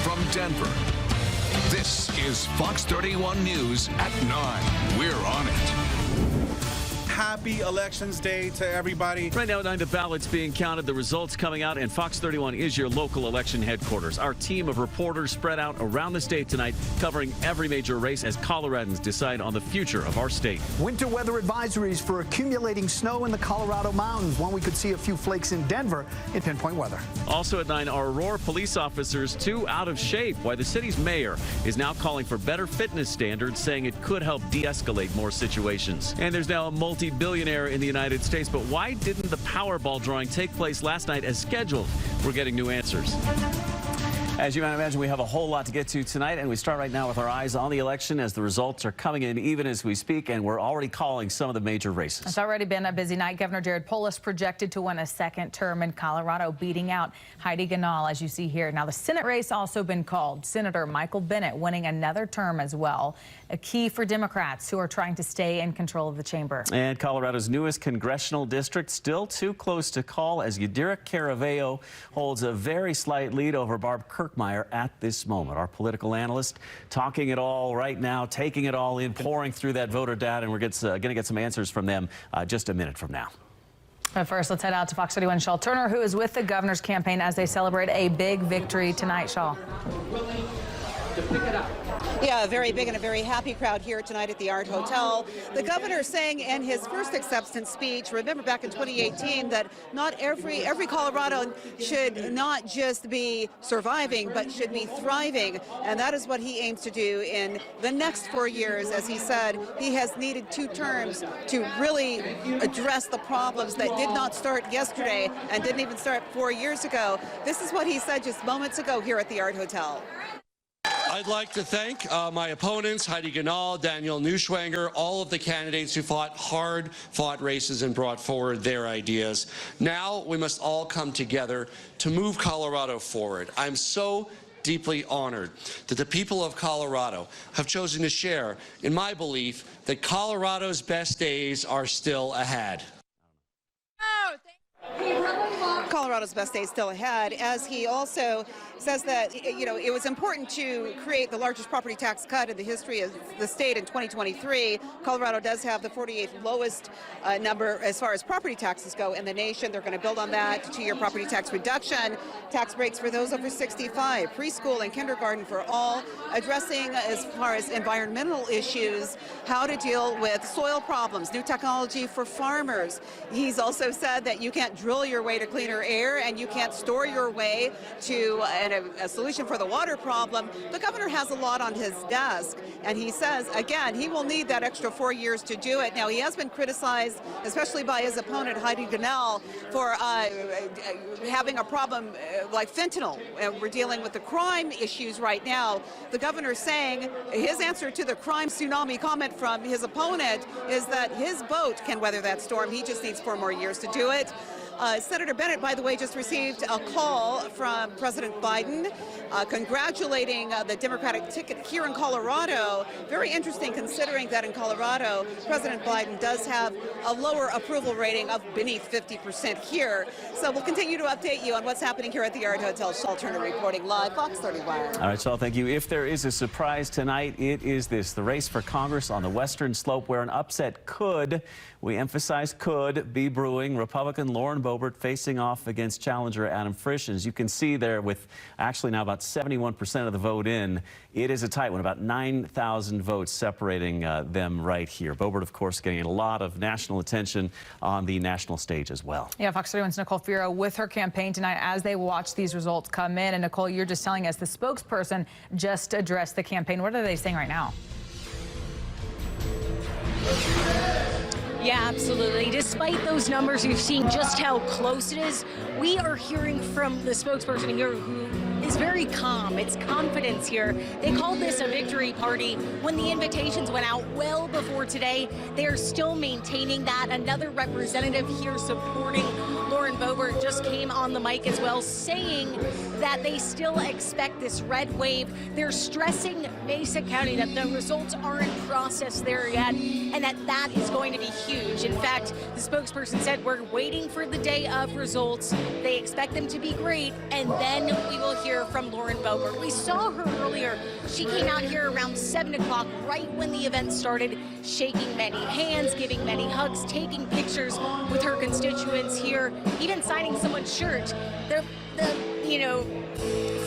from Denver, this is Fox 31 News at 9. We're on it. Happy Elections Day to everybody. Right now, 9, the ballots being counted, the results coming out, and Fox 31 is your local election headquarters. Our team of reporters spread out around the state tonight, covering every major race as Coloradans decide on the future of our state. Winter weather advisories for accumulating snow in the Colorado mountains. One we could see a few flakes in Denver in pinpoint weather. Also at 9, our Aurora police officers too out of shape. Why the city's mayor is now calling for better fitness standards, saying it could help de-escalate more situations. And there's now a multi-billionaire in the United States, but why didn't the Powerball drawing take place last night as scheduled? We're getting new answers. As you might imagine, we have a whole lot to get to tonight, and we start right now with our eyes on the election as the results are coming in even as we speak, and we're already calling some of the major races. It's already been a busy night. Governor Jared Polis projected to win a second term in Colorado, beating out Heidi Ganahl, as you see here. Now, the Senate race also been called. Senator Michael Bennet winning another term as well, a key for Democrats who are trying to stay in control of the chamber. And Colorado's newest congressional district still too close to call as Yadira Caraveo holds a very slight lead over Barb Kirkmeyer at this moment. Our political analyst talking it all right now, taking it all in, pouring through that voter data, and we're going to get some answers from them just a minute from now. But first, let's head out to Fox 31's Shaw Turner, who is with the governor's campaign as they celebrate a big victory tonight. Shaw. Yeah, a very big and a very happy crowd here tonight at the Art Hotel. The governor saying in his first acceptance speech, remember back in 2018, that not every Coloradoan should not just be surviving, but should be thriving. And that is what he aims to do in the next 4 years. As he said, he has needed 2 terms to really address the problems that did not start yesterday and didn't even start 4 years ago. This is what he said just moments ago here at the Art Hotel. I'd like to thank my opponents, Heidi Ganahl, Daniel Neuschwanger, all of the candidates who fought races and brought forward their ideas. Now we must all come together to move Colorado forward. I'm so deeply honored that the people of Colorado have chosen to share in my belief that Colorado's best days are still ahead. Colorado's best days still ahead, as he also says that, it was important to create the largest property tax cut in the history of the state in 2023. Colorado does have the 48th lowest number as far as property taxes go in the nation. They're going to build on that, 2-year property tax reduction, tax breaks for those over 65, preschool and kindergarten for all, addressing as far as environmental issues, how to deal with soil problems, new technology for farmers. He's also said that you can't drill your way to cleaner air and you can't store your way to a solution for the water problem. The governor has a lot on his desk, and he says, again, he will need that extra 4 years to do it. Now, he has been criticized, especially by his opponent, Heidi Ganahl, for having a problem like fentanyl. We're dealing with the crime issues right now. The governor saying his answer to the crime tsunami comment from his opponent is that his boat can weather that storm. He just needs 4 more years to do it. Senator Bennet, by the way, just received a call from President Biden congratulating the Democratic ticket here in Colorado. Very interesting, considering that in Colorado, President Biden does have a lower approval rating of beneath 50% here. So we'll continue to update you on what's happening here at the Art Hotel. Shaw Turner reporting live, Fox 31. All right, Shaw, thank you. If there is a surprise tonight, it is this: the race for Congress on the western slope, where an upset could, we emphasize could, be brewing. Republican Lauren Boebert facing off against challenger Adam Frisch. As you can see there, with actually now about 71% of the vote in, it is a tight one, about 9,000 votes separating them right here. Boebert, of course, getting a lot of national attention on the national stage as well. Yeah, Fox 31's Nicole Fierro with her campaign tonight as they watch these results come in. And Nicole, you're just telling us the spokesperson just addressed the campaign. What are they saying right now? Yeah, absolutely. Despite those numbers, you've seen just how close it is. We are hearing from the spokesperson here who is very calm. It's confidence here. They called this a victory party when the invitations went out well before today. They are still maintaining that. Another representative here supporting Lauren Boebert just came on the mic as well, saying that they still expect this red wave. They're stressing Mesa County that the results aren't processed there yet, and that is going to be huge. In fact, the spokesperson said, we're waiting for the day of results. They expect them to be great, and then we will hear from Lauren Boebert. We saw her earlier. She came out here around 7 o'clock, right when the event started, shaking many hands, giving many hugs, taking pictures with her constituents here, even signing someone's shirt. The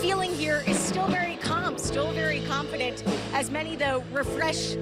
feeling here is still very calm, still very confident, as many, though, refresh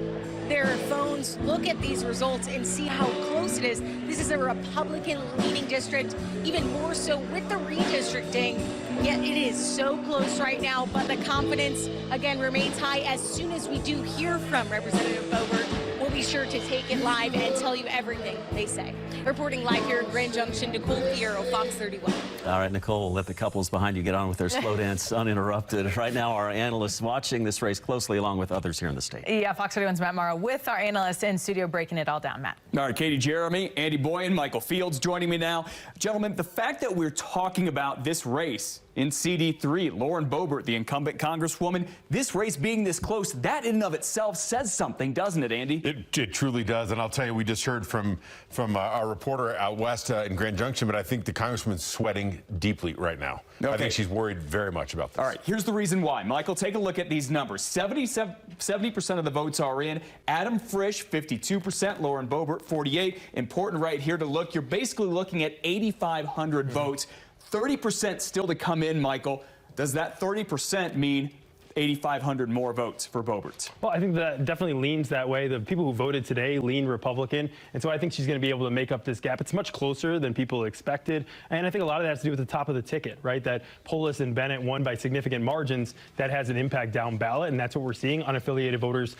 their phones, look at these results, and see how close it is. This is a Republican-leaning district, even more so with the redistricting. Yet it is so close right now, but the confidence, again, remains high. As soon as we do hear from Representative Boebert, we'll be sure to take it live and tell you everything they say. Reporting live here in Grand Junction, Nicole Fierro, Fox 31. All right, Nicole, let the couples behind you get on with their slow dance uninterrupted. Right now, our analysts watching this race closely, along with others here in the state. Yeah, Fox 31's Matt Morrow with our analysts in studio breaking it all down. Matt. All right, Katie Jeremy, Andy Boyan, Michael Fields joining me now. Gentlemen, the fact that we're talking about this race in CD3, Lauren Boebert, the incumbent congresswoman, this race being this close, that in and of itself says something, doesn't it, Andy? It truly does. And I'll tell you, we just heard from our reporter out west in Grand Junction, but I think the congresswoman's sweating deeply right now. Okay. I think she's worried very much about this. All right, here's the reason why. Michael, take a look at these numbers. 70% of the votes are in. Adam Frisch, 52%. Lauren Boebert, 48%. Important right here to look. You're basically looking at 8,500 votes. 30% still to come in, Michael. Does that 30% mean 8,500 more votes for Boebert? Well, I think that definitely leans that way. The people who voted today lean Republican, and so I think she's going to be able to make up this gap. It's much closer than people expected, and I think a lot of that has to do with the top of the ticket, right? That Polis and Bennett won by significant margins. That has an impact down ballot, and that's what we're seeing. Unaffiliated voters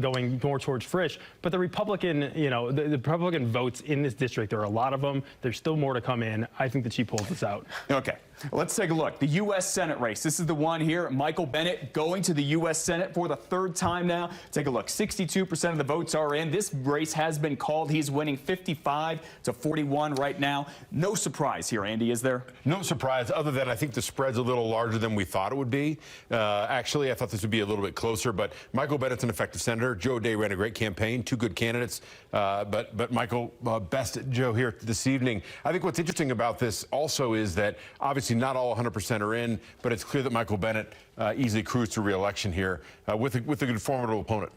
going more towards Frisch. But the Republican, the Republican votes in this district, there are a lot of them. There's still more to come in. I think that she pulls this out. Okay. Let's take a look. The U.S. Senate race. This is the one here. Michael Bennett going to the U.S. Senate for the third time now. Take a look. 62% of the votes are in. This race has been called. He's winning 55-41 right now. No surprise here, Andy, is there? No surprise, other than I think the spread's a little larger than we thought it would be. Actually, I thought this would be a little bit closer, but Michael Bennett's an effective senator. Joe Day ran a great campaign. Two good candidates. But Michael, best Joe here this evening. I think what's interesting about this also is that obviously not all 100% are in, but it's clear that Michael Bennett easily cruised to re-election here with a good formidable opponent.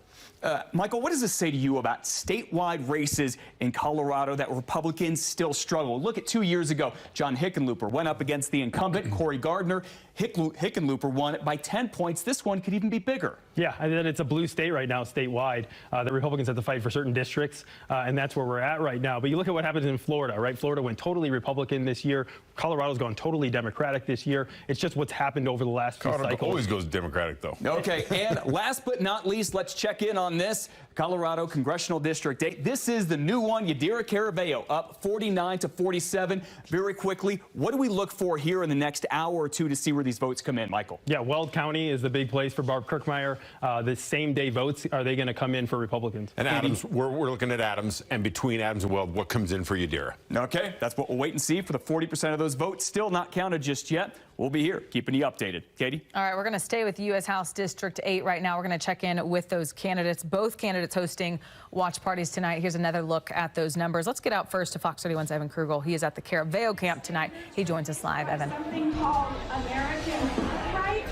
Michael, what does this say to you about statewide races in Colorado that Republicans still struggle? Look at 2 years ago, John Hickenlooper went up against the incumbent, Cory Gardner. Hickenlooper won it by 10 points. This one could even be bigger. Yeah, I think it's a blue state right now, statewide. The Republicans have to fight for certain districts, and that's where we're at right now. But you look at what happens in Florida, right? Florida went totally Republican this year. Colorado's gone totally Democratic this year. It's just what's happened over the last few cycles. Colorado always goes Democratic, though. Okay, and last but not least, let's check in on this. Colorado Congressional District 8. This is the new one. Yadira Caraveo up 49-47. Very quickly, what do we look for here in the next hour or two to see where these votes come in, Michael? Yeah, Weld County is the big place for Barb Kirkmeyer. The same day votes, are they going to come in for Republicans? And Adams, we're looking at Adams, and between Adams and Weld, what comes in for Yadira? Okay, that's what we'll wait and see for the 40% of those votes. Still not counted just yet. We'll be here keeping you updated. Katie? All right, we're going to stay with U.S. House District 8 right now. We're going to check in with those candidates, both candidates hosting watch parties tonight. Here's another look at those numbers. Let's get out first to Fox 31's Evan Krugel. He is at the Caraveo camp tonight. He joins us live. Evan. Something called American Pride.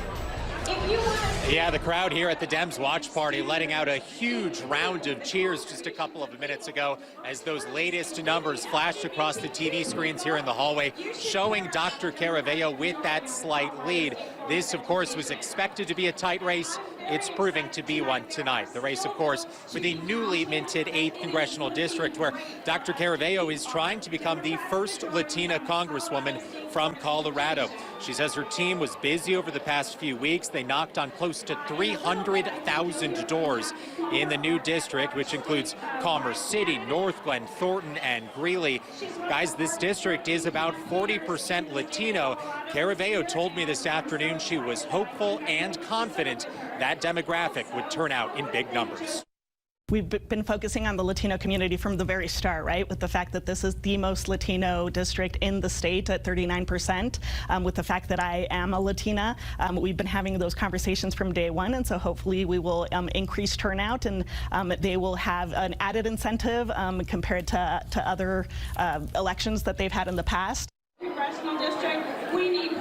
Yeah, the crowd here at the Dems watch party letting out a huge round of cheers just a couple of minutes ago as those latest numbers flashed across the TV screens here in the hallway, showing Dr. Caraveo with that slight lead. This, of course, was expected to be a tight race. It's proving to be one tonight. The race, of course, for the newly minted 8th Congressional District, where Dr. Caraveo is trying to become the first Latina Congresswoman from Colorado. She says her team was busy over the past few weeks. They knocked on close to 300,000 doors in the new district, which includes Commerce City, North Glen, Thornton, and Greeley. Guys, this district is about 40% Latino. Caraveo told me this afternoon she was hopeful and confident that demographic would turn out in big numbers. We've been focusing on the Latino community from the very start, right? With the fact that this is the most Latino district in the state at 39%, with the fact that I am a Latina. We've been having those conversations from day one, and so hopefully we will increase turnout, and they will have an added incentive compared to other elections that they've had in the past. Congressional district, we need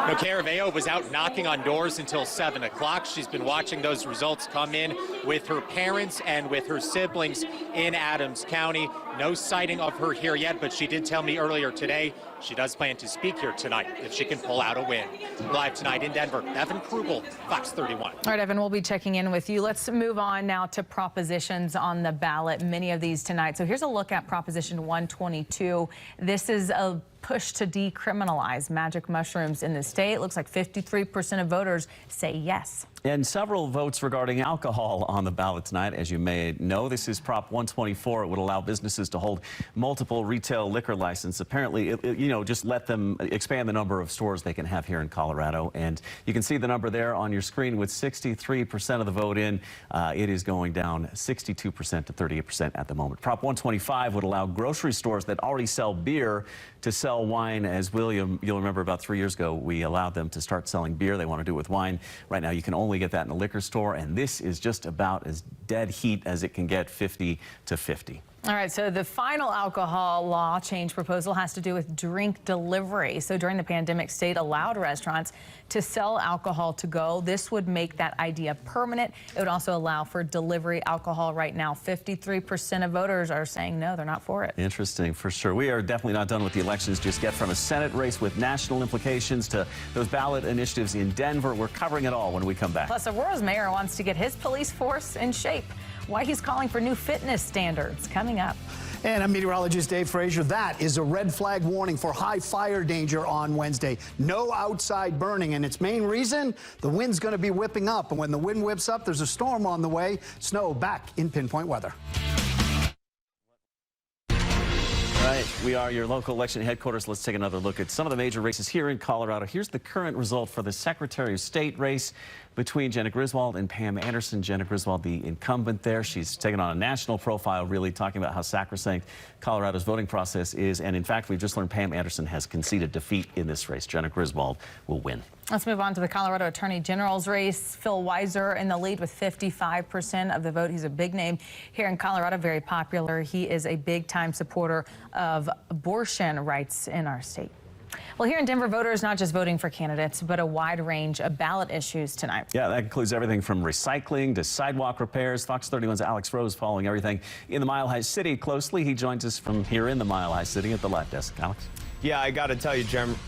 Now, Caraveo was out knocking on doors until 7 o'clock. She's been watching those results come in with her parents and with her siblings in Adams County. No sighting of her here yet, but she did tell me earlier today she does plan to speak here tonight if she can pull out a win. Live tonight in Denver, Evan Krugel, Fox 31. All right, Evan, we'll be checking in with you. Let's move on now to propositions on the ballot, many of these tonight. So here's a look at Proposition 122. This is a push to decriminalize magic mushrooms in the state. It looks like 53% of voters say yes. And several votes regarding alcohol on the ballot tonight. As you may know, this is Prop 124. It would allow businesses to hold multiple retail liquor license. Apparently, just let them expand the number of stores they can have here in Colorado. And you can see the number there on your screen with 63% of the vote in. It is going down 62% to 38% at the moment. Prop 125 would allow grocery stores that already sell beer to sell wine. As William, you'll remember about 3 years ago, we allowed them to start selling beer. They want to do it with wine. Right now, you can only get that in a liquor store, and this is just about as dead heat as it can get, 50 to 50. All right, so the final alcohol law change proposal has to do with drink delivery. So during the pandemic, state allowed restaurants to sell alcohol to go. This would make that idea permanent. It would also allow for delivery alcohol. Right now, 53% of voters are saying no, they're not for it. Interesting, for sure. We are definitely not done with the elections just yet. From a Senate race with national implications to those ballot initiatives in Denver, we're covering it all when we come back. Plus, Aurora's mayor wants to get his police force in shape. Why he's calling for new fitness standards coming up. And I'm meteorologist Dave Frazier. That is a red flag warning for high fire danger on Wednesday. No outside burning, and its main reason, the wind's going to be whipping up. And when the wind whips up, there's a storm on the way. Snow back in pinpoint weather. Right, we are your local election headquarters. Let's take another look at some of the major races here in Colorado. Here's the current result for the Secretary of State race between Jena Griswold and Pam Anderson. Jena Griswold, the incumbent there. She's taken on a national profile, really talking about how sacrosanct Colorado's voting process is. And in fact, we've just learned Pam Anderson has conceded defeat in this race. Jena Griswold will win. Let's move on to the Colorado Attorney General's race. Phil Weiser in the lead with 55% of the vote. He's a big name here in Colorado, very popular. He is a big-time supporter of abortion rights in our state. Well, here in Denver, voters not just voting for candidates, but a wide range of ballot issues tonight. Yeah, that includes everything from recycling to sidewalk repairs. Fox 31's Alex Rose following everything in the Mile High City closely. He joins us from here in the Mile High City at the live desk. Alex? Yeah, I got to tell you,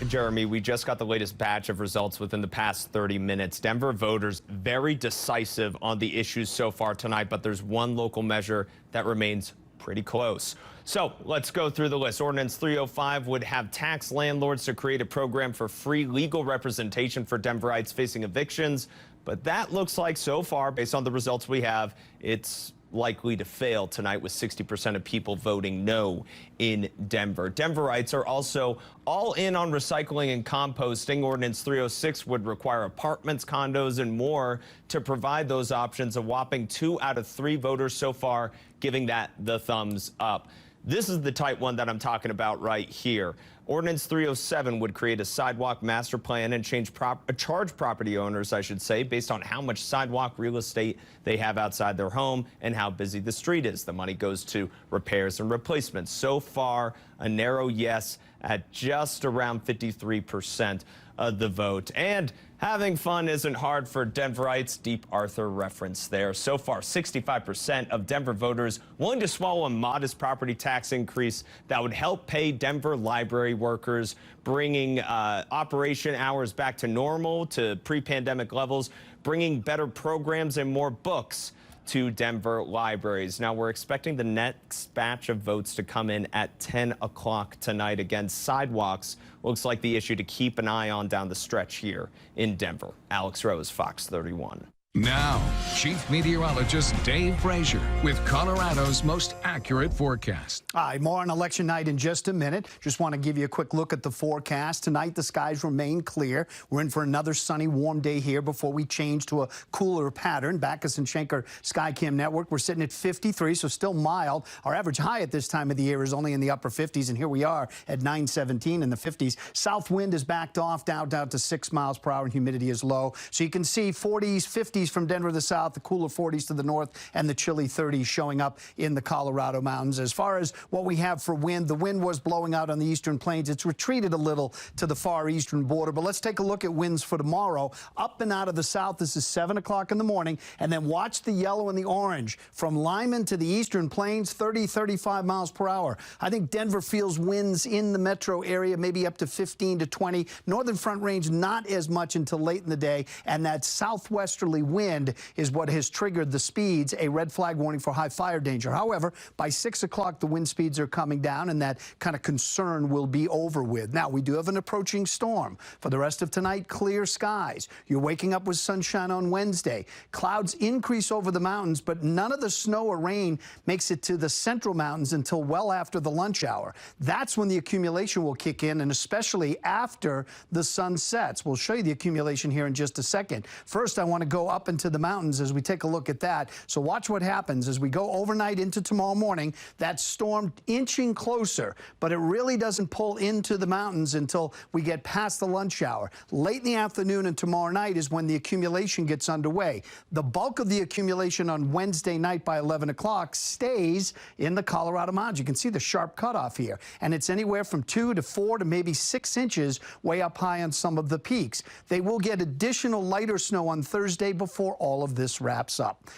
Jeremy, we just got the latest batch of results within the past 30 minutes. Denver voters very decisive on the issues so far tonight, but there's one local measure that remains pretty close. So let's go through the list. Ordinance 305 would have tax landlords to create a program for free legal representation for Denverites facing evictions. But that looks like so far, based on the results we have, it's likely to fail tonight with 60% of people voting no in Denver. Denverites are also all in on recycling and composting. Ordinance 306 would require apartments, condos, and more to provide those options. A whopping 2 out of 3 voters so far giving that the thumbs up. This is the type one that I'm talking about right here. Ordinance 307 would create a sidewalk master plan and charge property owners, I should say, based on how much sidewalk real estate they have outside their home and how busy the street is. The money goes to repairs and replacements. So far, a narrow yes at just around 53% of the vote. And having fun isn't hard for Denverites. Deep Arthur reference there. So far, 65% of Denver voters willing to swallow a modest property tax increase that would help pay Denver library workers, bringing operation hours back to normal, to pre-pandemic levels, bringing better programs and more books to Denver libraries. Now, we're expecting the next batch of votes to come in at 10 o'clock tonight. Again, sidewalks looks like the issue to keep an eye on down the stretch here in Denver. Alex Rose, Fox 31. Now, Chief Meteorologist Dave Frazier with Colorado's most accurate forecast. All right, more on election night in just a minute. Just want to give you a quick look at the forecast. Tonight, the skies remain clear. We're in for another sunny, warm day here before we change to a cooler pattern. Backus and Schenker Skycam Network, we're sitting at 53, so still mild. Our average high at this time of the year is only in the upper 50s, and here we are at 917 in the 50s. South wind is backed off down to 6 miles per hour, and humidity is low. So you can see 40s, 50s, 50s from Denver to the south, the cooler 40s to the north, and the chilly 30s showing up in the Colorado mountains. As far as what we have for wind, the wind was blowing out on the eastern plains. It's retreated a little to the far eastern border, but let's take a look at winds for tomorrow. Up and out of the south, this is 7 o'clock in the morning, and then watch the yellow and the orange. From Lyman to the eastern plains, 30, 35 miles per hour. I think Denver feels winds in the metro area, maybe up to 15 to 20. Northern Front Range, not as much until late in the day, and that southwesterly wind is what has triggered the speeds, a red flag warning for high fire danger. However, by 6 o'clock, the wind speeds are coming down, and that kind of concern will be over with. Now, we do have an approaching storm. For the rest of tonight, clear skies. You're waking up with sunshine on Wednesday. Clouds increase over the mountains, but none of the snow or rain makes it to the central mountains until well after the lunch hour. That's when the accumulation will kick in, and especially after the sun sets. We'll show you the accumulation here in just a second. First, I want to go up into the mountains as we take a look at that. So watch what happens as we go overnight into tomorrow morning. That storm inching closer, but it really doesn't pull into the mountains until we get past the lunch hour. Late in the afternoon and tomorrow night is when the accumulation gets underway. The bulk of the accumulation on Wednesday night by 11 o'clock stays in the Colorado mountains. You can see the sharp cutoff here, and it's anywhere from 2 to 4 to maybe 6 inches way up high on some of the peaks. They will get additional lighter snow on Thursday before all of this wraps up.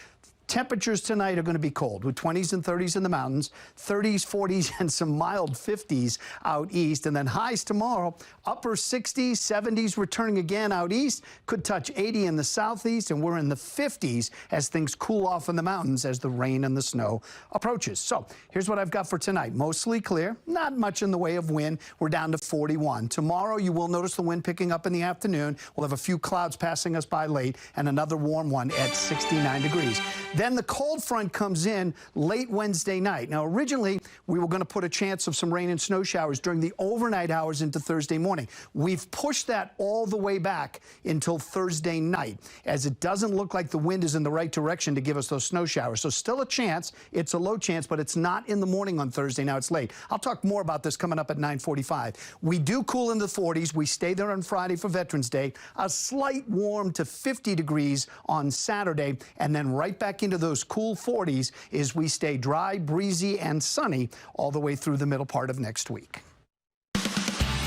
Temperatures tonight are going to be cold with 20s and 30s in the mountains, 30s, 40s, and some mild 50s out east. And then highs tomorrow, upper 60s, 70s returning again out east, could touch 80 in the southeast, and we're in the 50s as things cool off in the mountains as the rain and the snow approaches. So here's what I've got for tonight. Mostly clear, not much in the way of wind. We're down to 41. Tomorrow, you will notice the wind picking up in the afternoon. We'll have a few clouds passing us by late and another warm one at 69 degrees. Then the cold front comes in late Wednesday night. Now, originally, we were going to put a chance of some rain and snow showers during the overnight hours into Thursday morning. We've pushed that all the way back until Thursday night, as it doesn't look like the wind is in the right direction to give us those snow showers. So still a chance. It's a low chance, but it's not in the morning on Thursday. Now it's late. I'll talk more about this coming up at 9:45. We do cool in the 40s. We stay there on Friday for Veterans Day. A slight warm to 50 degrees on Saturday, and then right back into those cool 40s as we stay dry, breezy, and sunny all the way through the middle part of next week.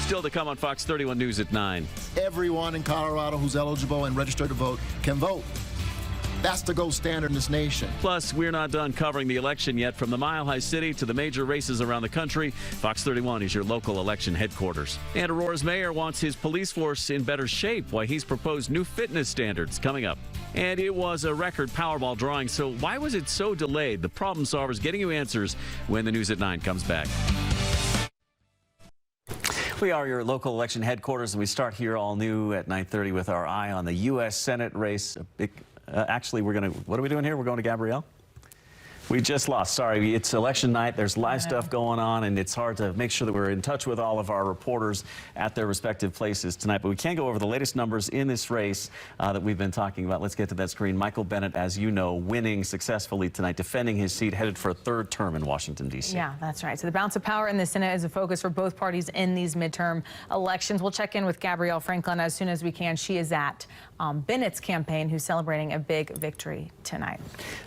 Still to come on Fox 31 News at 9. Everyone in Colorado who's eligible and registered to vote can vote. That's the gold standard in this nation. Plus, we're not done covering the election yet. From the Mile High City to the major races around the country, Fox 31 is your local election headquarters. And Aurora's mayor wants his police force in better shape while he's proposed new fitness standards coming up. And it was a record Powerball drawing, so why was it so delayed? The Problem Solvers getting you answers when the News at 9 comes back. We are your local election headquarters, and we start here all new at 9:30 with our eye on the U.S. Senate race. Actually, what are we doing here? We're going to Gabrielle? We just lost. Sorry, it's election night. There's live stuff going on, and it's hard to make sure that we're in touch with all of our reporters at their respective places tonight. But we can go over the latest numbers in this race that we've been talking about. Let's get to that screen. Michael Bennet, as you know, winning successfully tonight, defending his seat, headed for a third term in Washington, D.C. Yeah, that's right. So the balance of power in the Senate is a focus for both parties in these midterm elections. We'll check in with Gabrielle Franklin as soon as we can. She is at Bennett's campaign, who's celebrating a big victory tonight.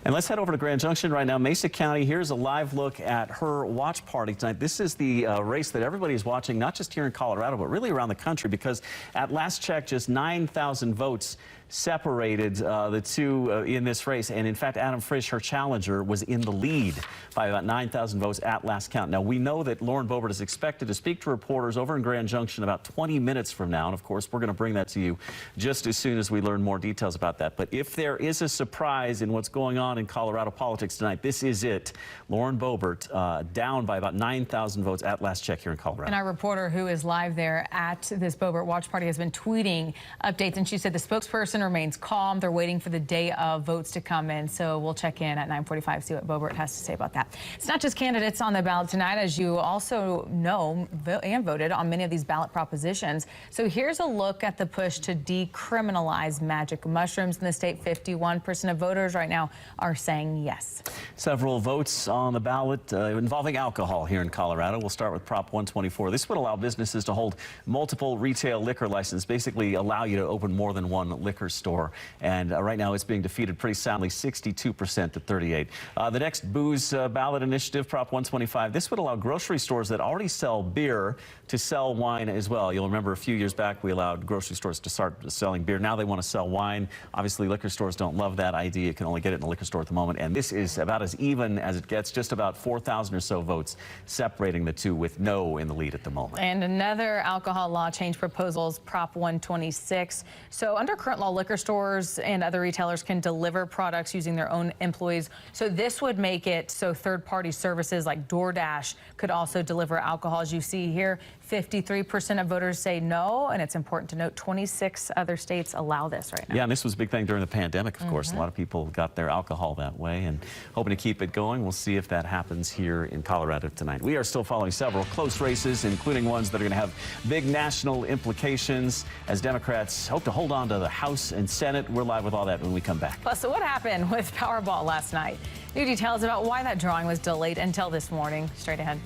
And let's head over to Grand Junction right now. Mesa County, here's a live look at her watch party tonight. This is the race that everybody is watching, not just here in Colorado, but really around the country, because at last check, just 9,000 votes separated the two in this race. And in fact, Adam Frisch, her challenger, was in the lead by about 9,000 votes at last count. Now, we know that Lauren Boebert is expected to speak to reporters over in Grand Junction about 20 minutes from now. And of course, we're going to bring that to you just as soon as we learn more details about that. But if there is a surprise in what's going on in Colorado politics tonight, this is it. Lauren Boebert down by about 9,000 votes at last check here in Colorado. And our reporter who is live there at this Boebert watch party has been tweeting updates, and she said the spokesperson remains calm. They're waiting for the day of votes to come in. So we'll check in at 9:45, see what Boebert has to say about that. It's not just candidates on the ballot tonight, as you also know and voted on many of these ballot propositions. So here's a look at the push to decriminalize magic mushrooms in the state. 51% of voters right now are saying yes. Several votes on the ballot involving alcohol here in Colorado. We'll start with Prop 124. This would allow businesses to hold multiple retail liquor licenses, basically allow you to open more than one liquor store. And right now it's being defeated pretty soundly, 62% to 38. The next booze ballot initiative, Prop 125, this would allow grocery stores that already sell beer to sell wine as well. You'll remember a few years back we allowed grocery stores to start selling beer. Now they want to sell wine. Obviously liquor stores don't love that idea. You can only get it in a liquor store at the moment. And this is about as even as it gets, just about 4,000 or so votes separating the two, with no in the lead at the moment. And another alcohol law change proposals, Prop 126. So under current law, liquor stores and other retailers can deliver products using their own employees. So this would make it so third-party services like DoorDash could also deliver alcohol. As you see here, 53% of voters say no, and it's important to note 26 other states allow this right now. Yeah, and this was a big thing during the pandemic, of course. A lot of people got their alcohol that way and hoping to keep it going. We'll see if that happens here in Colorado tonight. We are still following several close races, including ones that are going to have big national implications as Democrats hope to hold on to the House and Senate. We're live with all that when we come back. Plus, so what happened with Powerball last night? New details about why that drawing was delayed until this morning. Straight ahead.